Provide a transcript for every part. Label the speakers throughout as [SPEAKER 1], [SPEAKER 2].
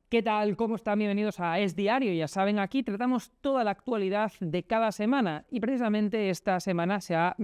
[SPEAKER 1] ¿Qué tal? ¿Cómo están? Bienvenidos a Es Diario. Ya saben, aquí tratamos toda la actualidad de cada semana y precisamente esta semana se ha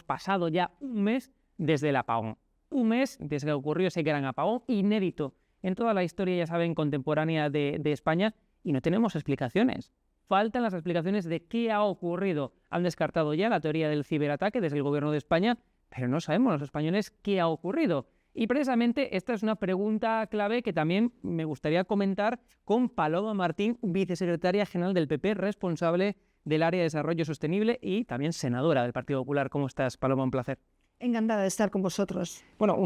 [SPEAKER 1] pasado ya un mes desde el apagón. Un mes desde que ocurrió ese gran apagón inédito en toda la historia, ya saben, contemporánea de España, y no tenemos explicaciones. Faltan las explicaciones de qué ha ocurrido. Han descartado ya la teoría del ciberataque desde el gobierno de España, pero no sabemos los españoles qué ha ocurrido. Y precisamente esta es una pregunta clave que también me gustaría comentar con Paloma Martín, vicesecretaria general del PP, responsable del área de desarrollo sostenible y también senadora del Partido Popular. ¿Cómo estás, Paloma? Un placer.
[SPEAKER 2] Encantada de estar con vosotros.
[SPEAKER 1] Bueno,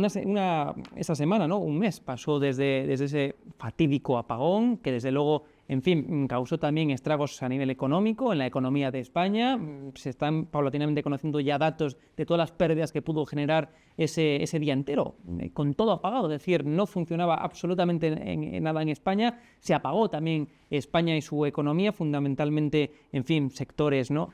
[SPEAKER 1] esta semana, ¿no? Un mes pasó desde ese fatídico apagón que desde luego, en fin, causó también estragos a nivel económico en la economía de España. Se están paulatinamente conociendo ya datos de todas las pérdidas que pudo generar ese día entero, con todo apagado. Es decir, no funcionaba absolutamente nada en España. Se apagó también España y su economía, fundamentalmente, en fin, sectores, ¿no?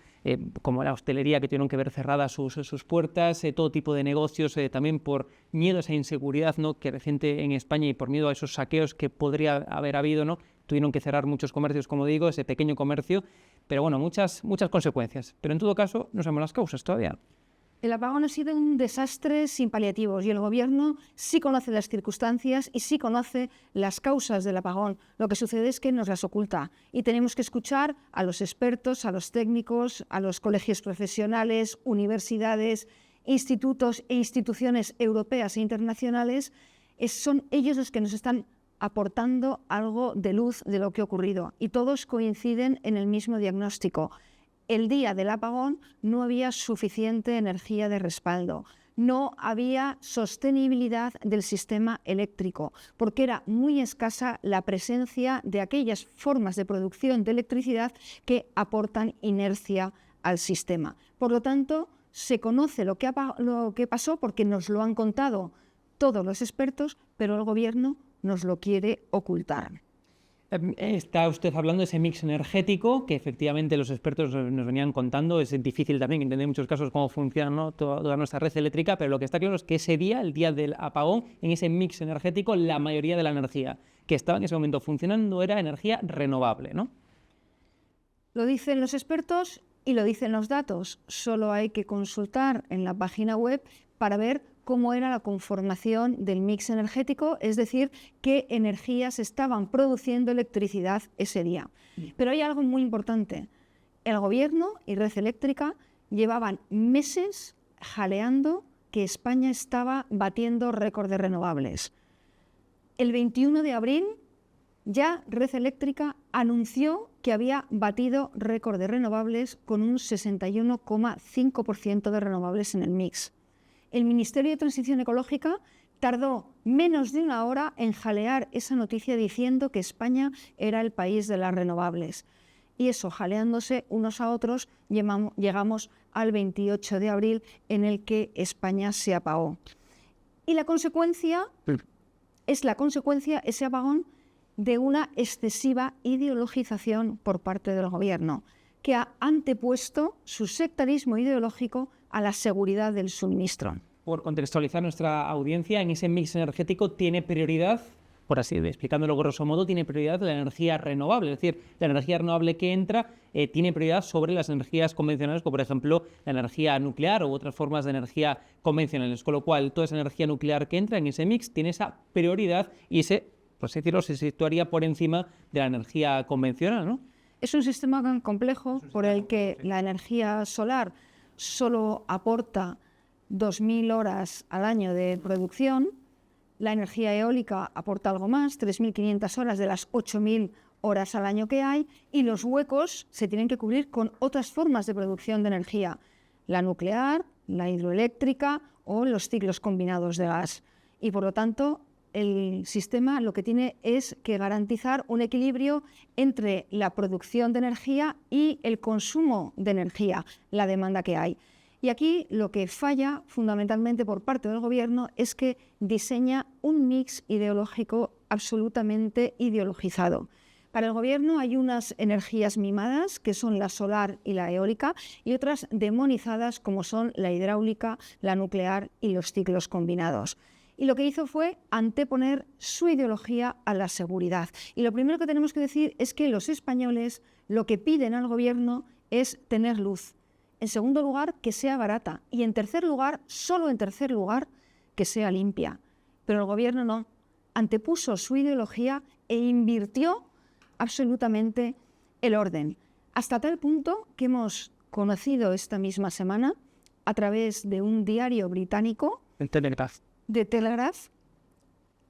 [SPEAKER 1] Como la hostelería, que tuvieron que ver cerradas sus puertas, todo tipo de negocios, también por miedo a esa inseguridad, ¿no?, que reciente en España, y por miedo a esos saqueos que podría haber habido, ¿no?, tuvieron que cerrar muchos comercios, como digo, ese pequeño comercio, pero bueno, muchas consecuencias. Pero en todo caso, no sabemos las causas todavía.
[SPEAKER 2] El apagón ha sido un desastre sin paliativos y el Gobierno sí conoce las circunstancias y sí conoce las causas del apagón. Lo que sucede es que nos las oculta y tenemos que escuchar a los expertos, a los técnicos, a los colegios profesionales, universidades, institutos e instituciones europeas e internacionales. Son ellos los que nos están aportando algo de luz de lo que ha ocurrido y todos coinciden en el mismo diagnóstico. El día del apagón no había suficiente energía de respaldo, no había sostenibilidad del sistema eléctrico, porque era muy escasa la presencia de aquellas formas de producción de electricidad que aportan inercia al sistema. Por lo tanto, se conoce lo que pasó porque nos lo han contado todos los expertos, pero el Gobierno nos lo quiere ocultar.
[SPEAKER 1] Está usted hablando de ese mix energético que efectivamente los expertos nos venían contando. Es difícil también entender en muchos casos cómo funciona, ¿no?, toda nuestra red eléctrica, pero lo que está claro es que ese día, el día del apagón, en ese mix energético, la mayoría de la energía que estaba en ese momento funcionando era energía renovable, ¿no?
[SPEAKER 2] Lo dicen los expertos y lo dicen los datos. Solo hay que consultar en la página web para ver cómo era la conformación del mix energético, es decir, qué energías estaban produciendo electricidad ese día. Pero hay algo muy importante. El Gobierno y Red Eléctrica llevaban meses jaleando que España estaba batiendo récord de renovables. El 21 de abril ya Red Eléctrica anunció que había batido récord de renovables con un 61,5% de renovables en el mix. El Ministerio de Transición Ecológica tardó menos de una hora en jalear esa noticia diciendo que España era el país de las renovables. Y eso, jaleándose unos a otros, llegamos al 28 de abril en el que España se apagó. Y la consecuencia ese apagón, de una excesiva ideologización por parte del Gobierno, que ha antepuesto su sectarismo ideológico a la seguridad del suministro.
[SPEAKER 1] Por contextualizar nuestra audiencia, en ese mix energético tiene prioridad, por así explicándolo grosso modo, tiene prioridad la energía renovable. Es decir, la energía renovable que entra tiene prioridad sobre las energías convencionales, como por ejemplo la energía nuclear u otras formas de energía convencionales. Con lo cual, toda esa energía nuclear que entra en ese mix tiene esa prioridad y se situaría por encima de la energía convencional, ¿no?
[SPEAKER 2] Es un sistema tan complejo por el que la energía solar solo aporta 2.000 horas al año de producción, la energía eólica aporta algo más, 3.500 horas de las 8.000 horas al año que hay, y los huecos se tienen que cubrir con otras formas de producción de energía, la nuclear, la hidroeléctrica o los ciclos combinados de gas. Y por lo tanto, el sistema lo que tiene es que garantizar un equilibrio entre la producción de energía y el consumo de energía, la demanda que hay. Y aquí lo que falla fundamentalmente por parte del Gobierno es que diseña un mix ideológico absolutamente ideologizado. Para el Gobierno hay unas energías mimadas, que son la solar y la eólica, y otras demonizadas, como son la hidráulica, la nuclear y los ciclos combinados. Y lo que hizo fue anteponer su ideología a la seguridad. Y lo primero que tenemos que decir es que los españoles lo que piden al gobierno es tener luz. En segundo lugar, que sea barata. Y en tercer lugar, solo en tercer lugar, que sea limpia. Pero el gobierno no. Antepuso su ideología e invirtió absolutamente el orden. Hasta tal punto que hemos conocido esta misma semana, a través de un diario británico,
[SPEAKER 1] El Telegraph.
[SPEAKER 2] de Telegraph,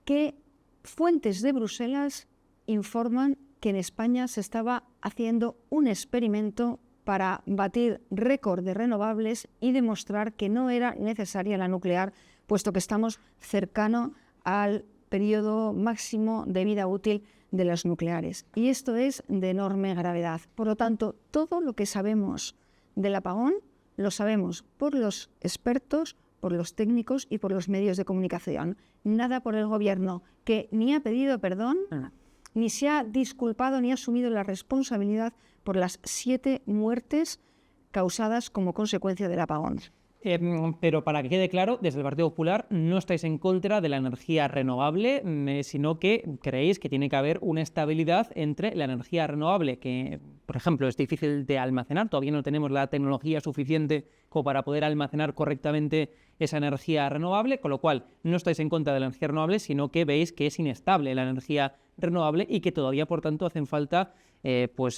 [SPEAKER 2] que fuentes de Bruselas informan que en España se estaba haciendo un experimento para batir récord de renovables y demostrar que no era necesaria la nuclear, puesto que estamos cercano al periodo máximo de vida útil de las nucleares. Y esto es de enorme gravedad. Por lo tanto, todo lo que sabemos del apagón lo sabemos por los expertos, por los técnicos y por los medios de comunicación. Nada por el gobierno, que ni ha pedido perdón, ni se ha disculpado, ni ha asumido la responsabilidad por las 7 muertes causadas como consecuencia del apagón.
[SPEAKER 1] Pero para que quede claro, desde el Partido Popular no estáis en contra de la energía renovable, sino que creéis que tiene que haber una estabilidad entre la energía renovable, que, por ejemplo, es difícil de almacenar, todavía no tenemos la tecnología suficiente como para poder almacenar correctamente esa energía renovable, con lo cual no estáis en contra de la energía renovable, sino que veis que es inestable la energía renovable y que todavía, por tanto, hacen falta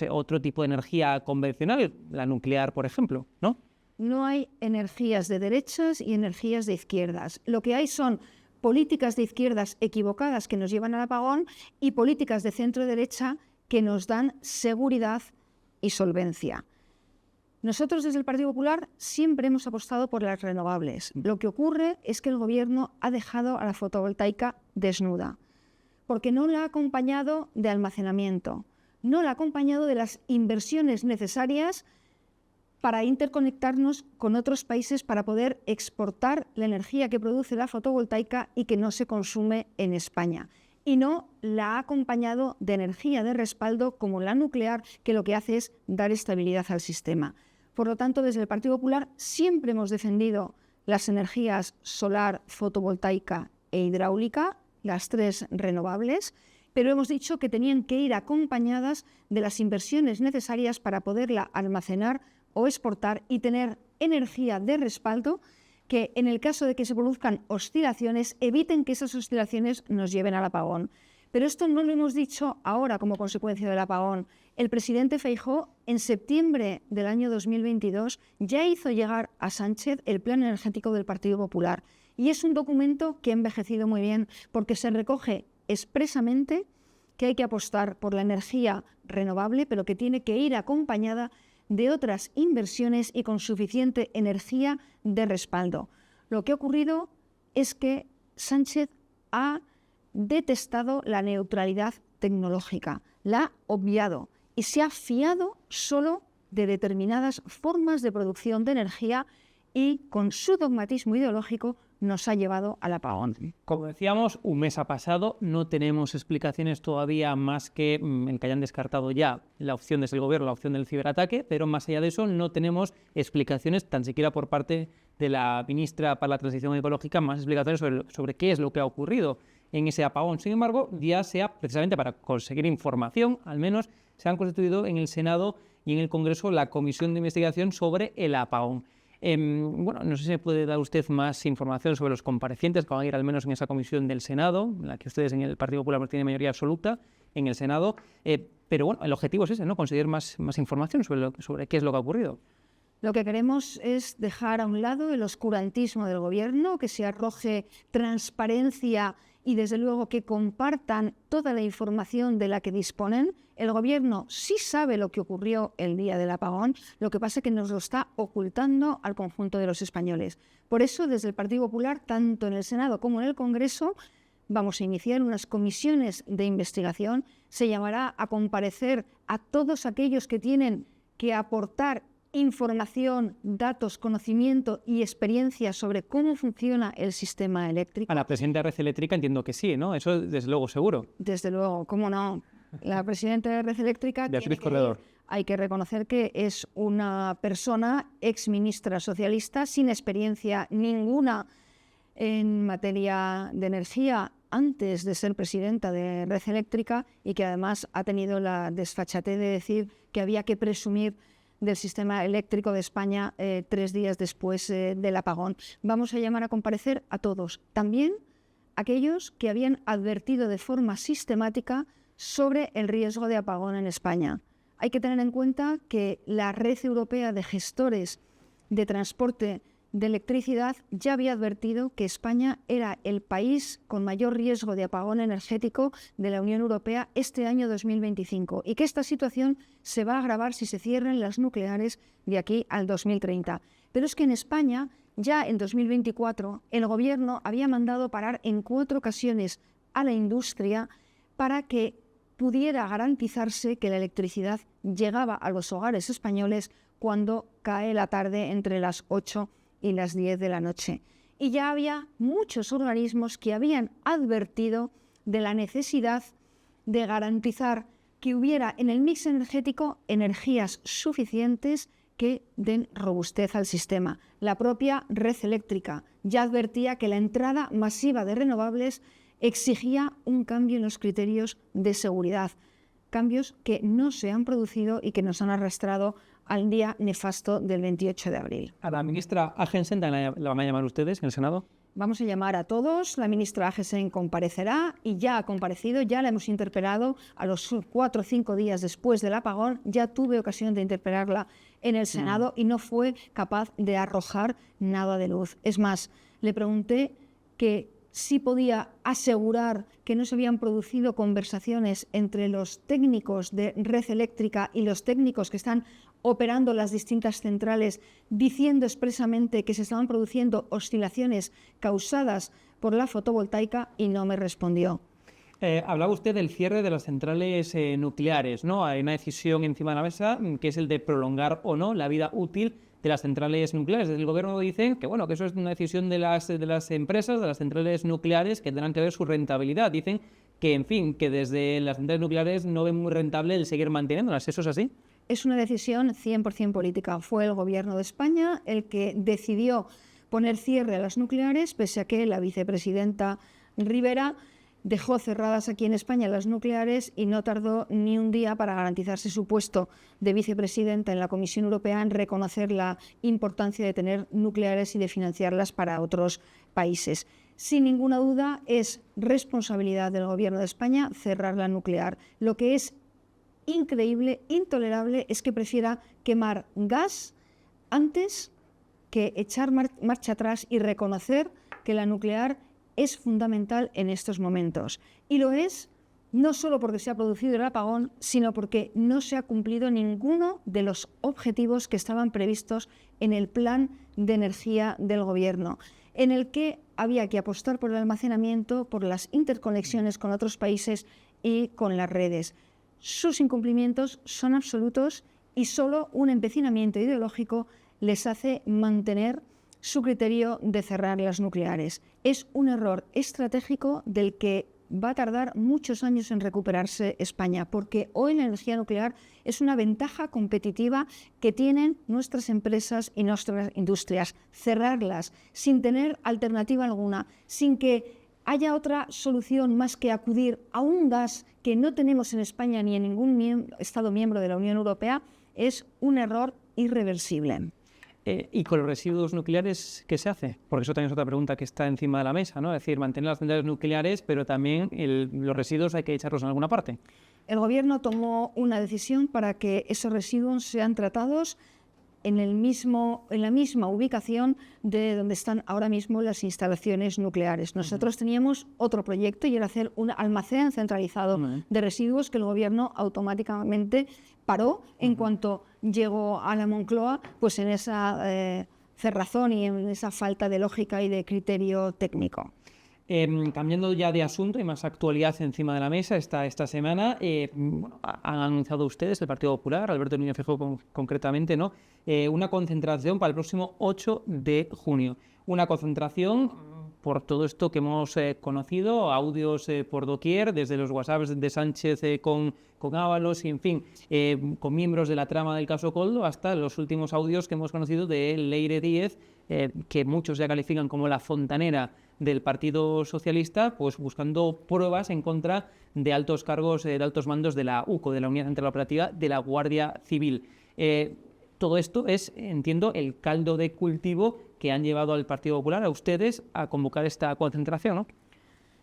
[SPEAKER 1] otro tipo de energía convencional, la nuclear, por ejemplo, ¿no?
[SPEAKER 2] No hay energías de derechas y energías de izquierdas. Lo que hay son políticas de izquierdas equivocadas que nos llevan al apagón y políticas de centro-derecha que nos dan seguridad y solvencia. Nosotros desde el Partido Popular siempre hemos apostado por las renovables. Lo que ocurre es que el gobierno ha dejado a la fotovoltaica desnuda, porque no la ha acompañado de almacenamiento, no la ha acompañado de las inversiones necesarias para interconectarnos con otros países para poder exportar la energía que produce la fotovoltaica y que no se consume en España. Y no la ha acompañado de energía de respaldo como la nuclear, que lo que hace es dar estabilidad al sistema. Por lo tanto, desde el Partido Popular siempre hemos defendido las energías solar, fotovoltaica e hidráulica, las 3 renovables, pero hemos dicho que tenían que ir acompañadas de las inversiones necesarias para poderla almacenar o exportar y tener energía de respaldo que, en el caso de que se produzcan oscilaciones, eviten que esas oscilaciones nos lleven al apagón. Pero esto no lo hemos dicho ahora como consecuencia del apagón. El presidente Feijóo, en septiembre del año 2022, ya hizo llegar a Sánchez el Plan Energético del Partido Popular. Y es un documento que ha envejecido muy bien, porque se recoge expresamente que hay que apostar por la energía renovable, pero que tiene que ir acompañada de otras inversiones y con suficiente energía de respaldo. Lo que ha ocurrido es que Sánchez ha detestado la neutralidad tecnológica, la ha obviado y se ha fiado solo de determinadas formas de producción de energía y con su dogmatismo ideológico nos ha llevado al apagón.
[SPEAKER 1] Como decíamos, un mes ha pasado, no tenemos explicaciones todavía más que el que hayan descartado ya la opción desde el gobierno, la opción del ciberataque, pero más allá de eso no tenemos explicaciones, tan siquiera por parte de la ministra para la Transición Ecológica, más explicaciones sobre qué es lo que ha ocurrido en ese apagón. Sin embargo, ya sea precisamente para conseguir información, al menos se han constituido en el Senado y en el Congreso la comisión de investigación sobre el apagón. Bueno, no sé si me puede dar usted más información sobre los comparecientes que van a ir al menos en esa comisión del Senado, en la que ustedes en el Partido Popular tienen mayoría absoluta en el Senado, pero bueno, el objetivo es ese, ¿no? Conseguir más información sobre qué es lo que ha ocurrido.
[SPEAKER 2] Lo que queremos es dejar a un lado el oscurantismo del gobierno, que se arroje transparencia y desde luego que compartan toda la información de la que disponen. El gobierno sí sabe lo que ocurrió el día del apagón, lo que pasa es que nos lo está ocultando al conjunto de los españoles. Por eso, desde el Partido Popular, tanto en el Senado como en el Congreso, vamos a iniciar unas comisiones de investigación. Se llamará a comparecer a todos aquellos que tienen que aportar información, datos, conocimiento y experiencia sobre cómo funciona el sistema eléctrico.
[SPEAKER 1] A la presidenta de Red Eléctrica entiendo que sí, ¿no? Eso desde luego seguro.
[SPEAKER 2] Desde luego, ¿cómo no? La presidenta de Red Eléctrica
[SPEAKER 1] Beatriz Corredor.
[SPEAKER 2] Hay que reconocer que es una persona exministra socialista sin experiencia ninguna en materia de energía antes de ser presidenta de Red Eléctrica y que además ha tenido la desfachatez de decir que había que presumir del sistema eléctrico de España 3 días después del apagón. Vamos a llamar a comparecer a todos, también aquellos que habían advertido de forma sistemática sobre el riesgo de apagón en España. Hay que tener en cuenta que la Red Europea de Gestores de Transporte de Electricidad ya había advertido que España era el país con mayor riesgo de apagón energético de la Unión Europea este año 2025 y que esta situación se va a agravar si se cierran las nucleares de aquí al 2030. Pero es que en España, ya en 2024, el Gobierno había mandado parar en 4 ocasiones a la industria para que pudiera garantizarse que la electricidad llegaba a los hogares españoles cuando cae la tarde entre las 8 y las 10 de la noche. Y ya había muchos organismos que habían advertido de la necesidad de garantizar que hubiera en el mix energético energías suficientes que den robustez al sistema. La propia Red Eléctrica ya advertía que la entrada masiva de renovables exigía un cambio en los criterios de seguridad, cambios que no se han producido y que nos han arrastrado al día nefasto del 28 de abril.
[SPEAKER 1] ¿A la ministra Agesen la van a llamar ustedes en el Senado?
[SPEAKER 2] Vamos a llamar a todos, la ministra Agesen comparecerá y ya ha comparecido, ya la hemos interpelado a los 4 o 5 días después del apagón, ya tuve ocasión de interpelarla en el Senado y no fue capaz de arrojar nada de luz. Es más, le pregunté que sí podía asegurar que no se habían producido conversaciones entre los técnicos de Red Eléctrica y los técnicos que están operando las distintas centrales, diciendo expresamente que se estaban produciendo oscilaciones causadas por la fotovoltaica y no me respondió.
[SPEAKER 1] Hablaba usted del cierre de las centrales nucleares, ¿no? Hay una decisión encima de la mesa que es el de prolongar o no la vida útil de las centrales nucleares. Desde el Gobierno dicen que, bueno, que eso es una decisión de las empresas, de las centrales nucleares, que tendrán que ver su rentabilidad. Dicen que, en fin, que desde las centrales nucleares no ven muy rentable el seguir manteniéndolas. ¿Eso es así?
[SPEAKER 2] Es una decisión 100% política. Fue el Gobierno de España el que decidió poner cierre a las nucleares, pese a que la vicepresidenta Rivera dejó cerradas aquí en España las nucleares y no tardó ni un día para garantizarse su puesto de vicepresidenta en la Comisión Europea en reconocer la importancia de tener nucleares y de financiarlas para otros países. Sin ninguna duda, es responsabilidad del Gobierno de España cerrar la nuclear. Lo que es increíble, intolerable, es que prefiera quemar gas antes que echar marcha atrás y reconocer que la nuclear es fundamental en estos momentos. Y lo es no solo porque se ha producido el apagón, sino porque no se ha cumplido ninguno de los objetivos que estaban previstos en el plan de energía del Gobierno, en el que había que apostar por el almacenamiento, por las interconexiones con otros países y con las redes. Sus incumplimientos son absolutos y solo un empecinamiento ideológico les hace mantener su criterio de cerrar las nucleares. Es un error estratégico del que va a tardar muchos años en recuperarse España, porque hoy la energía nuclear es una ventaja competitiva que tienen nuestras empresas y nuestras industrias. Cerrarlas sin tener alternativa alguna, sin que haya otra solución más que acudir a un gas que no tenemos en España ni en ningún Estado miembro de la Unión Europea, es un error irreversible.
[SPEAKER 1] ¿Y con los residuos nucleares qué se hace? Porque eso también es otra pregunta que está encima de la mesa, ¿no? Es decir, mantener las centrales nucleares, pero también los residuos hay que echarlos en alguna parte.
[SPEAKER 2] El Gobierno tomó una decisión para que esos residuos sean tratados en la misma ubicación de donde están ahora mismo las instalaciones nucleares. Nosotros teníamos otro proyecto y era hacer un almacén centralizado de residuos que el Gobierno automáticamente paró en cuanto llegó a la Moncloa, pues en esa cerrazón y en esa falta de lógica y de criterio técnico.
[SPEAKER 1] Cambiando ya de asunto y más actualidad encima de la mesa esta semana, han anunciado ustedes, el Partido Popular, Alberto Núñez Feijóo concretamente, ¿no? Una concentración para el próximo 8 de junio. Una concentración por todo esto que hemos conocido, audios por doquier, desde los WhatsApps de Sánchez con Ábalos y, en fin, con miembros de la trama del caso Koldo, hasta los últimos audios que hemos conocido de Leire Díez, que muchos ya califican como la fontanera del Partido Socialista, pues buscando pruebas en contra de altos cargos, de altos mandos de la UCO, de la Unidad Central Operativa de la Guardia Civil. Todo esto es, entiendo, el caldo de cultivo que han llevado al Partido Popular, a ustedes, a convocar esta concentración, ¿no?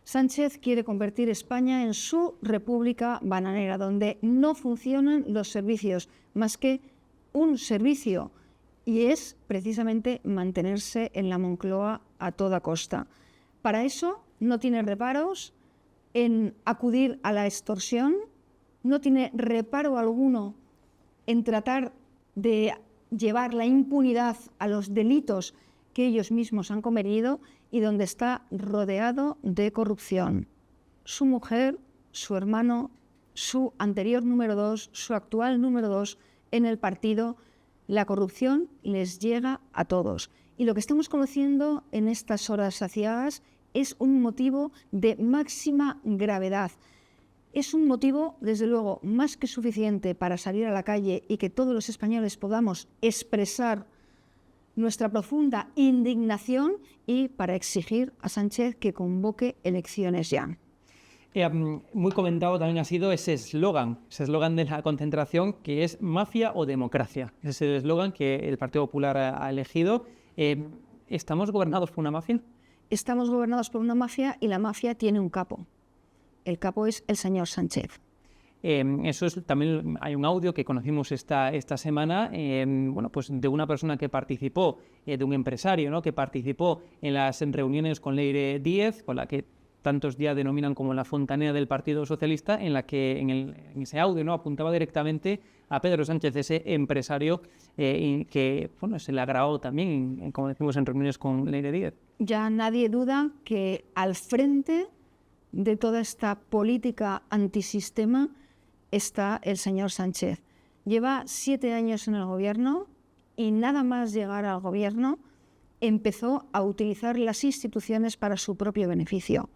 [SPEAKER 2] Sánchez quiere convertir España en su república bananera, donde no funcionan los servicios, más que un servicio, y es precisamente mantenerse en la Moncloa a toda costa. Para eso no tiene reparos en acudir a la extorsión, no tiene reparo alguno en tratar de llevar la impunidad a los delitos que ellos mismos han cometido y donde está rodeado de corrupción. Su mujer, su hermano, su anterior número 2, su actual número 2 en el partido, la corrupción les llega a todos. Y lo que estamos conociendo en estas horas saciadas es un motivo de máxima gravedad. Es un motivo, desde luego, más que suficiente para salir a la calle y que todos los españoles podamos expresar nuestra profunda indignación y para exigir a Sánchez que convoque elecciones ya.
[SPEAKER 1] Muy comentado también ha sido ese eslogan de la concentración, que es mafia o democracia. Ese es el eslogan que el Partido Popular ha elegido. ¿Estamos gobernados por una mafia?
[SPEAKER 2] Estamos gobernados por una mafia y la mafia tiene un capo. El capo es el señor Sánchez.
[SPEAKER 1] Eso es, también hay un audio que conocimos esta semana, bueno, pues de una persona que participó, de un empresario, ¿no?, que participó en las reuniones con Leire Díez, con la que tantos ya denominan como la fontanera del Partido Socialista, en la que en ese audio, ¿no?, apuntaba directamente a Pedro Sánchez, ese empresario que, bueno, se le agravó también, como decimos, en reuniones con Leire Díez.
[SPEAKER 2] Ya nadie duda que al frente de toda esta política antisistema está el señor Sánchez. Lleva 7 años en el gobierno y nada más llegar al gobierno empezó a utilizar las instituciones para su propio beneficio.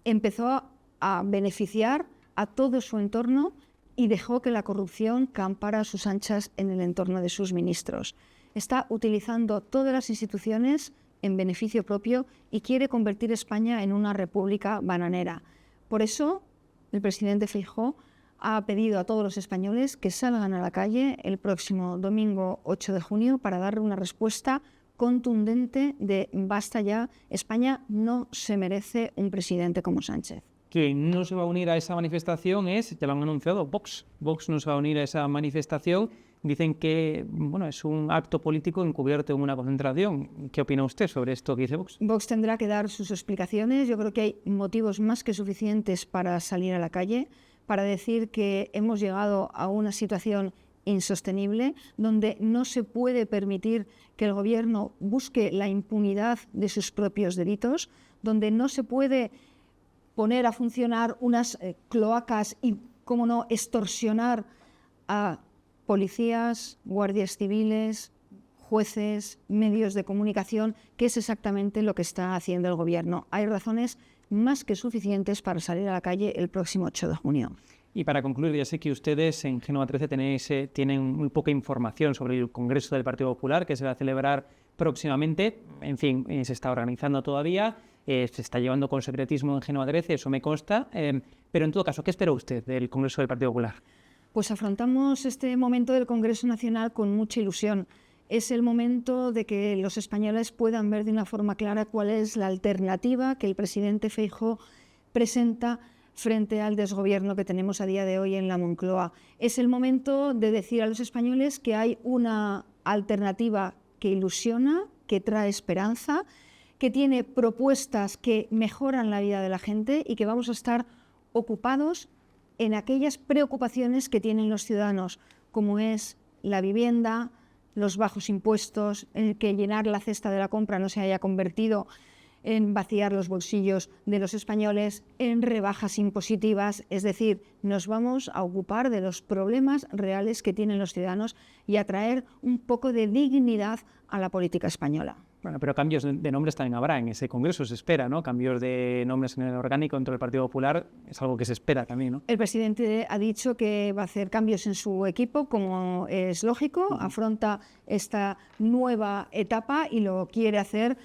[SPEAKER 2] Empezó a beneficiar a todo su entorno y dejó que la corrupción campara a sus anchas en el entorno de sus ministros. Está utilizando todas las instituciones en beneficio propio y quiere convertir España en una república bananera. Por eso, el presidente Feijóo ha pedido a todos los españoles que salgan a la calle el próximo domingo 8 de junio para darle una respuesta contundente de basta ya, España no se merece un presidente como Sánchez.
[SPEAKER 1] Quien no se va a unir a esa manifestación es, ya lo han anunciado, Vox. Vox no se va a unir a esa manifestación. Dicen que, bueno, es un acto político encubierto en una concentración. ¿Qué opina usted sobre esto que dice Vox?
[SPEAKER 2] Vox tendrá que dar sus explicaciones. Yo creo que hay motivos más que suficientes para salir a la calle, para decir que hemos llegado a una situación insostenible, donde no se puede permitir que el gobierno busque la impunidad de sus propios delitos, donde no se puede poner a funcionar unas cloacas y, cómo no, extorsionar a policías, guardias civiles, jueces, medios de comunicación, que es exactamente lo que está haciendo el gobierno. Hay razones más que suficientes para salir a la calle el próximo 8 de junio.
[SPEAKER 1] Y para concluir, ya sé que ustedes en Génova 13 tienen muy poca información sobre el Congreso del Partido Popular, que se va a celebrar próximamente. En fin, se está organizando todavía, se está llevando con secretismo en Génova 13, eso me consta. Pero en todo caso, ¿qué espera usted del Congreso del Partido Popular?
[SPEAKER 2] Pues afrontamos este momento del Congreso Nacional con mucha ilusión. Es el momento de que los españoles puedan ver de una forma clara cuál es la alternativa que el presidente Feijóo presenta frente al desgobierno que tenemos a día de hoy en la Moncloa. Es el momento de decir a los españoles que hay una alternativa que ilusiona, que trae esperanza, que tiene propuestas que mejoran la vida de la gente y que vamos a estar ocupados en aquellas preocupaciones que tienen los ciudadanos, como es la vivienda, los bajos impuestos, el que llenar la cesta de la compra no se haya convertido en vaciar los bolsillos de los españoles, en rebajas impositivas. Es decir, nos vamos a ocupar de los problemas reales que tienen los ciudadanos y a traer un poco de dignidad a la política española.
[SPEAKER 1] Bueno, pero cambios de nombres también habrá en ese Congreso, se espera, ¿no? Cambios de nombres en el orgánico dentro del Partido Popular es algo que se espera también, ¿no?
[SPEAKER 2] El presidente ha dicho que va a hacer cambios en su equipo, como es lógico, afronta esta nueva etapa y lo quiere hacer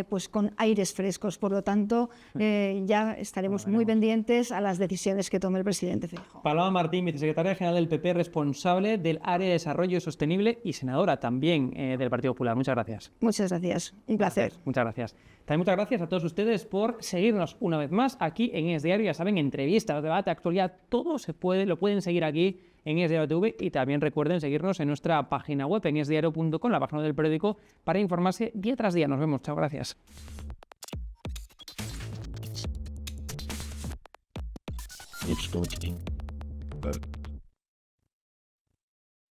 [SPEAKER 2] pues con aires frescos. Por lo tanto, ya estaremos muy pendientes a las decisiones que tome el presidente Feijóo.
[SPEAKER 1] Paloma Martín, vicesecretaria general del PP, responsable del área de desarrollo sostenible y senadora también del Partido Popular. Muchas gracias.
[SPEAKER 2] Muchas gracias. Un placer.
[SPEAKER 1] Muchas gracias. También muchas gracias a todos ustedes por seguirnos una vez más aquí en Es Diario. Ya saben, entrevistas, debate, actualidad, todo lo pueden seguir aquí en Es Diario TV, y también recuerden seguirnos en nuestra página web en esdiario.com, la página del periódico, para informarse día tras día. Nos vemos. Chao, gracias.
[SPEAKER 3] It's going to be